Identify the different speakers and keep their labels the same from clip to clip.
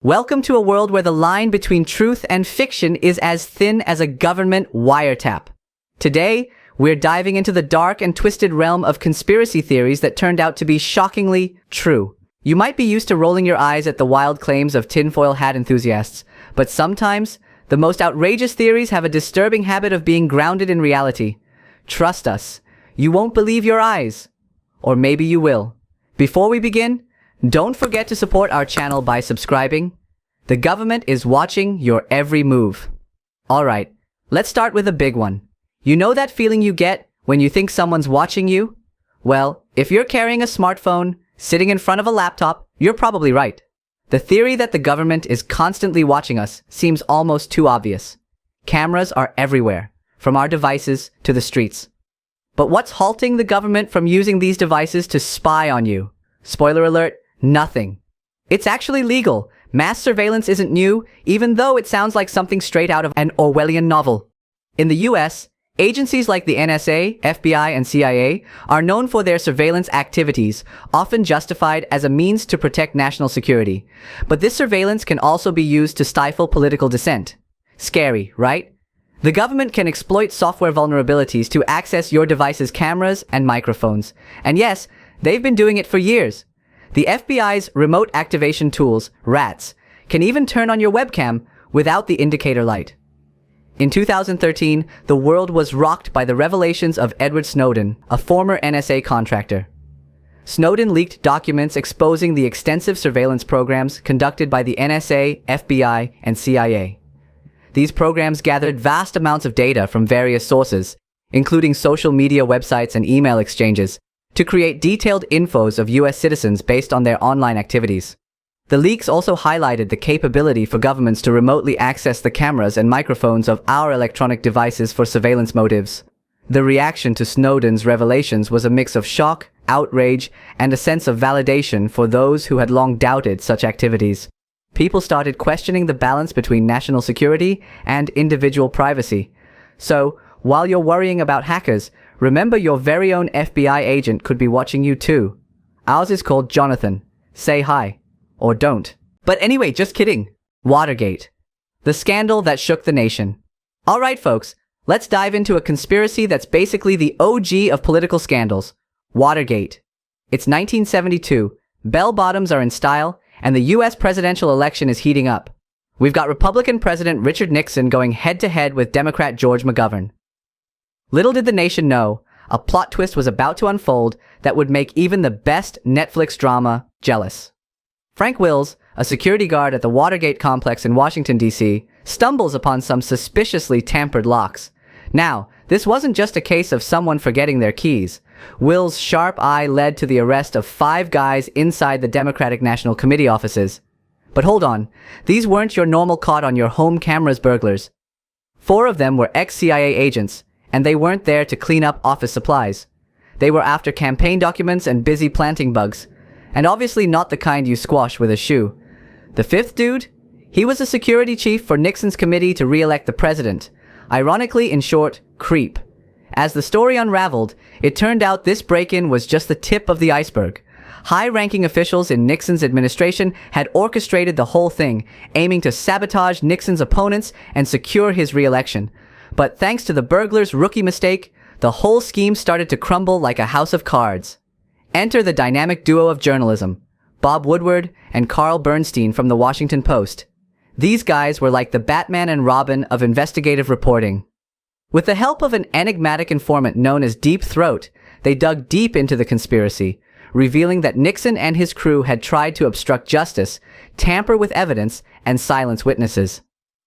Speaker 1: Welcome to a world where the line between truth and fiction is as thin as a government wiretap. Today, we're diving into the dark and twisted realm of conspiracy theories that turned out to be shockingly true. You might be used to rolling your eyes at the wild claims of tinfoil hat enthusiasts, but sometimes, the most outrageous theories have a disturbing habit of being grounded in reality. Trust us, you won't believe your eyes. Or maybe you will. Before we begin, don't forget to support our channel by subscribing. The government is watching your every move. Alright, let's start with a big one. You know that feeling you get when you think someone's watching you? Well, if you're carrying a smartphone, sitting in front of a laptop, you're probably right. The theory that the government is constantly watching us seems almost too obvious. Cameras are everywhere, from our devices to the streets. But what's halting the government from using these devices to spy on you? Spoiler alert, nothing. It's actually legal. Mass surveillance isn't new, even though it sounds like something straight out of an Orwellian novel. In the US, agencies like the NSA, FBI, and CIA are known for their surveillance activities, often justified as a means to protect national security. But this surveillance can also be used to stifle political dissent. Scary, right? The government can exploit software vulnerabilities to access your device's cameras and microphones. And yes, they've been doing it for years. The FBI's remote activation tools, RATs, can even turn on your webcam without the indicator light. In 2013, the world was rocked by the revelations of Edward Snowden, a former NSA contractor. Snowden leaked documents exposing the extensive surveillance programs conducted by the NSA, FBI, and CIA. These programs gathered vast amounts of data from various sources, including social media websites and email exchanges, to create detailed infos of US citizens based on their online activities. The leaks also highlighted the capability for governments to remotely access the cameras and microphones of our electronic devices for surveillance motives. The reaction to Snowden's revelations was a mix of shock, outrage, and a sense of validation for those who had long doubted such activities. People started questioning the balance between national security and individual privacy. So, while you're worrying about hackers, remember your very own FBI agent could be watching you too. Ours is called Jonathan. Say hi. Or don't. But anyway, just kidding. Watergate. The scandal that shook the nation. Alright folks, let's dive into a conspiracy that's basically the OG of political scandals. Watergate. It's 1972. Bell bottoms are in style, and the US presidential election is heating up. We've got Republican President Richard Nixon going head-to-head with Democrat George McGovern. Little did the nation know, a plot twist was about to unfold that would make even the best Netflix drama jealous. Frank Wills, a security guard at the Watergate complex in Washington, D.C., stumbles upon some suspiciously tampered locks. Now, this wasn't just a case of someone forgetting their keys. Wills' sharp eye led to the arrest of 5 guys inside the Democratic National Committee offices. But hold on, these weren't your normal caught on your home cameras burglars. 4 of them were ex-CIA agents, and they weren't there to clean up office supplies. They were after campaign documents and busy planting bugs, and obviously not the kind you squash with a shoe. The 5th dude? He was a security chief for Nixon's committee to re-elect the president. Ironically, in short, creep. As the story unraveled, it turned out this break-in was just the tip of the iceberg. High-ranking officials in Nixon's administration had orchestrated the whole thing, aiming to sabotage Nixon's opponents and secure his re-election. But thanks to the burglar's rookie mistake, the whole scheme started to crumble like a house of cards. Enter the dynamic duo of journalism, Bob Woodward and Carl Bernstein from the Washington Post. These guys were like the Batman and Robin of investigative reporting. With the help of an enigmatic informant known as Deep Throat, they dug deep into the conspiracy, revealing that Nixon and his crew had tried to obstruct justice, tamper with evidence, and silence witnesses.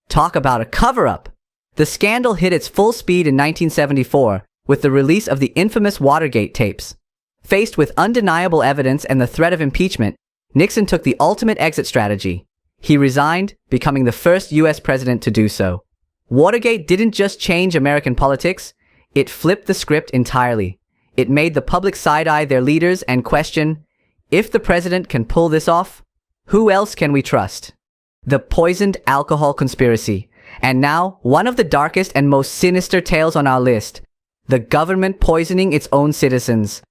Speaker 1: Talk about a cover-up! The scandal hit its full speed in 1974 with the release of the infamous Watergate tapes. Faced with undeniable evidence and the threat of impeachment, Nixon took the ultimate exit strategy. He resigned, becoming the first US president to do so. Watergate didn't just change American politics, it flipped the script entirely. It made the public side-eye their leaders and question, if the president can pull this off, who else can we trust? The poisoned alcohol conspiracy. And now, one of the darkest and most sinister tales on our list, the government poisoning its own citizens.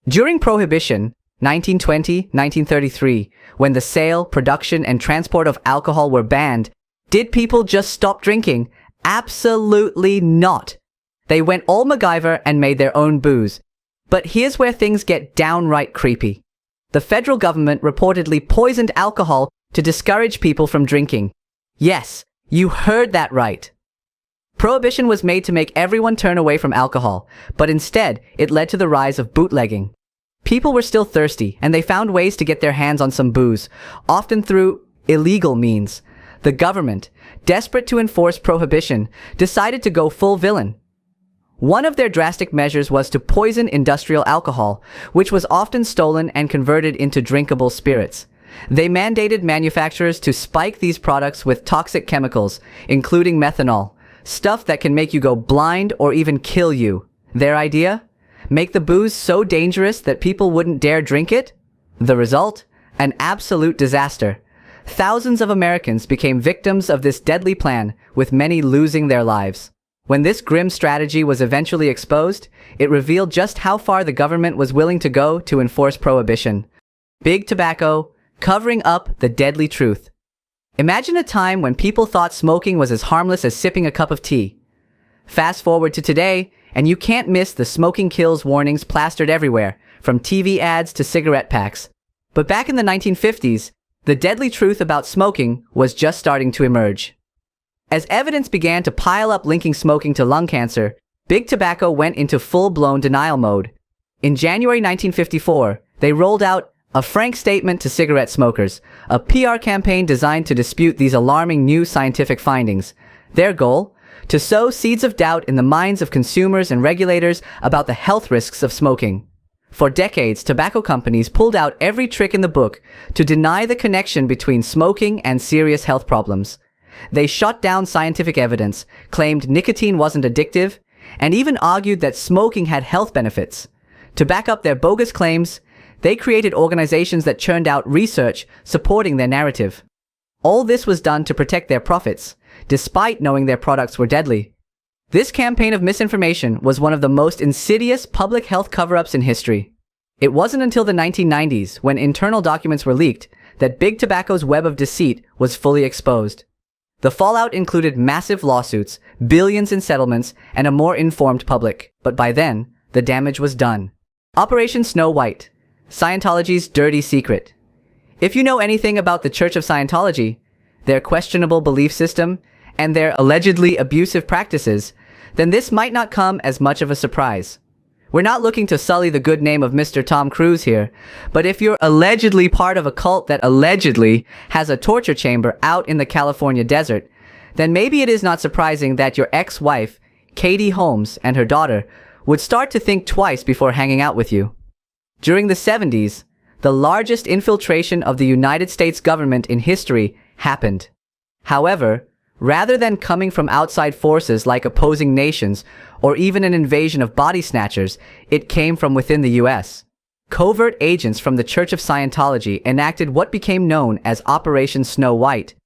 Speaker 1: During Prohibition, 1920, 1933, when the sale, production, and transport of alcohol were banned, did people just stop drinking? Absolutely not. They went all MacGyver and made their own booze. But here's where things get downright creepy. The federal government reportedly poisoned alcohol to discourage people from drinking. Yes, you heard that right. Prohibition was made to make everyone turn away from alcohol, but instead, it led to the rise of bootlegging. People were still thirsty, and they found ways to get their hands on some booze, often through illegal means. The government, desperate to enforce prohibition, decided to go full villain. One of their drastic measures was to poison industrial alcohol, which was often stolen and converted into drinkable spirits. They mandated manufacturers to spike these products with toxic chemicals, including methanol, stuff that can make you go blind or even kill you. Their idea? Make the booze so dangerous that people wouldn't dare drink it? The result? An absolute disaster. Thousands of Americans became victims of this deadly plan, with many losing their lives. When this grim strategy was eventually exposed, it revealed just how far the government was willing to go to enforce prohibition. Big Tobacco, covering up the deadly truth. Imagine a time when people thought smoking was as harmless as sipping a cup of tea. Fast forward to today, and you can't miss the smoking kills warnings plastered everywhere, from TV ads to cigarette packs. But back in the 1950s, the deadly truth about smoking was just starting to emerge. As evidence began to pile up linking smoking to lung cancer, Big Tobacco went into full-blown denial mode. In January 1954, they rolled out a frank statement to cigarette smokers, a PR campaign designed to dispute these alarming new scientific findings. Their goal? To sow seeds of doubt in the minds of consumers and regulators about the health risks of smoking. For decades, tobacco companies pulled out every trick in the book to deny the connection between smoking and serious health problems. They shut down scientific evidence, claimed nicotine wasn't addictive, and even argued that smoking had health benefits. To back up their bogus claims, they created organizations that churned out research supporting their narrative. All this was done to protect their profits, despite knowing their products were deadly. This campaign of misinformation was one of the most insidious public health cover-ups in history. It wasn't until the 1990s, when internal documents were leaked, that Big Tobacco's web of deceit was fully exposed. The fallout included massive lawsuits, billions in settlements, and a more informed public. But by then, the damage was done. Operation Snow White, Scientology's dirty secret. If you know anything about the Church of Scientology, their questionable belief system, and their allegedly abusive practices, then this might not come as much of a surprise. We're not looking to sully the good name of Mr. Tom Cruise here, but if you're allegedly part of a cult that allegedly has a torture chamber out in the California desert, then maybe it is not surprising that your ex-wife, Katie Holmes, and her daughter would start to think twice before hanging out with you. During the 70s, the largest infiltration of the United States government in history happened. However, rather than coming from outside forces like opposing nations or even an invasion of body snatchers, it came from within the U.S. Covert agents from the Church of Scientology enacted what became known as Operation Snow White,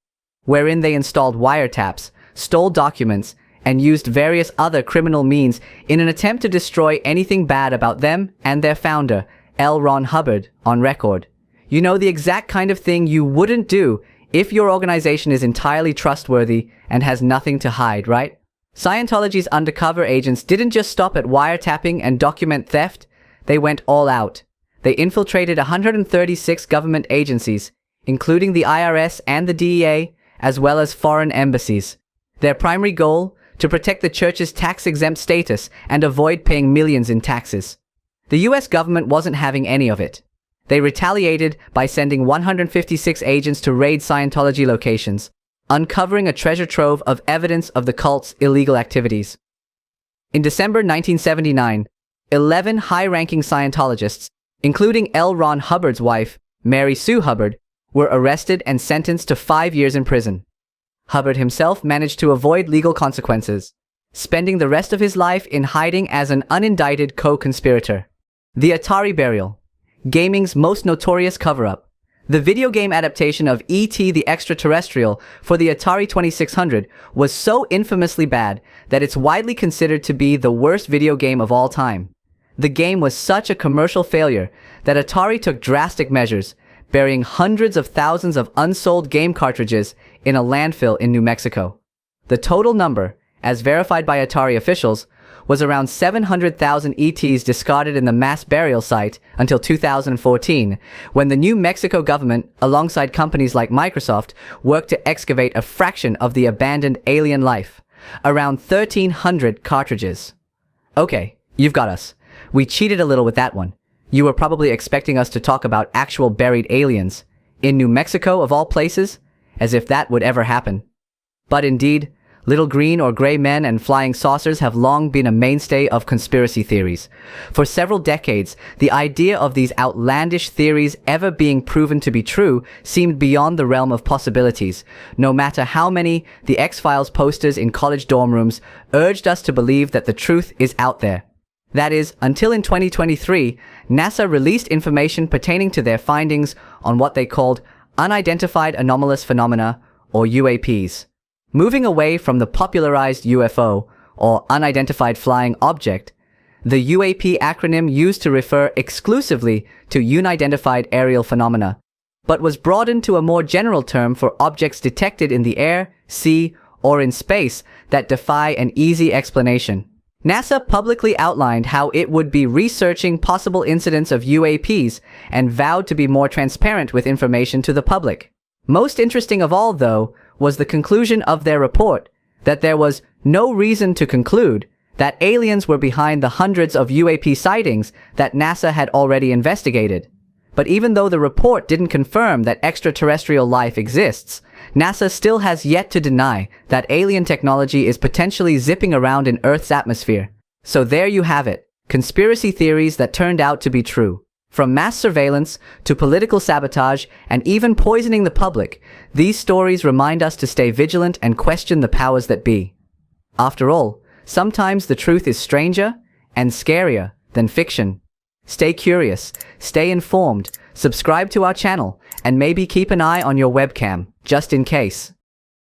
Speaker 1: wherein they installed wiretaps, stole documents, and used various other criminal means in an attempt to destroy anything bad about them and their founder, L. Ron Hubbard, on record. You know, the exact kind of thing you wouldn't do if your organization is entirely trustworthy and has nothing to hide, right? Scientology's undercover agents didn't just stop at wiretapping and document theft, they went all out. They infiltrated 136 government agencies, including the IRS and the DEA, as well as foreign embassies. Their primary goal? To protect the church's tax-exempt status and avoid paying millions in taxes. The US government wasn't having any of it. They retaliated by sending 156 agents to raid Scientology locations, uncovering a treasure trove of evidence of the cult's illegal activities. In December 1979, 11 high-ranking Scientologists, including L. Ron Hubbard's wife, Mary Sue Hubbard, were arrested and sentenced to 5 years in prison. Hubbard himself managed to avoid legal consequences, spending the rest of his life in hiding as an unindicted co-conspirator. The Atari Burial, gaming's most notorious cover-up. The video game adaptation of E.T. the Extraterrestrial for the Atari 2600 was so infamously bad that it's widely considered to be the worst video game of all time. The game was such a commercial failure that Atari took drastic measures, burying hundreds of thousands of unsold game cartridges in a landfill in New Mexico. The total number, as verified by Atari officials, was around 700,000 ETs discarded in the mass burial site until 2014, when the New Mexico government, alongside companies like Microsoft, worked to excavate a fraction of the abandoned alien life, around 1,300 cartridges. Okay, you've got us. We cheated a little with that one. You were probably expecting us to talk about actual buried aliens, in New Mexico of all places, as if that would ever happen. But indeed, little green or gray men and flying saucers have long been a mainstay of conspiracy theories. For several decades, the idea of these outlandish theories ever being proven to be true seemed beyond the realm of possibilities, no matter how many the X-Files posters in college dorm rooms urged us to believe that the truth is out there. That is, until in 2023, NASA released information pertaining to their findings on what they called unidentified anomalous phenomena, or UAPs. Moving away from the popularized UFO, or unidentified flying object, the UAP acronym used to refer exclusively to unidentified aerial phenomena, but was broadened to a more general term for objects detected in the air, sea, or in space that defy an easy explanation. NASA publicly outlined how it would be researching possible incidents of UAPs and vowed to be more transparent with information to the public. Most interesting of all, though, was the conclusion of their report that there was no reason to conclude that aliens were behind the hundreds of UAP sightings that NASA had already investigated. But even though the report didn't confirm that extraterrestrial life exists, NASA still has yet to deny that alien technology is potentially zipping around in Earth's atmosphere. So there you have it, conspiracy theories that turned out to be true. From mass surveillance to political sabotage and even poisoning the public, these stories remind us to stay vigilant and question the powers that be. After all, sometimes the truth is stranger and scarier than fiction. Stay curious, stay informed, subscribe to our channel, and maybe keep an eye on your webcam, just in case.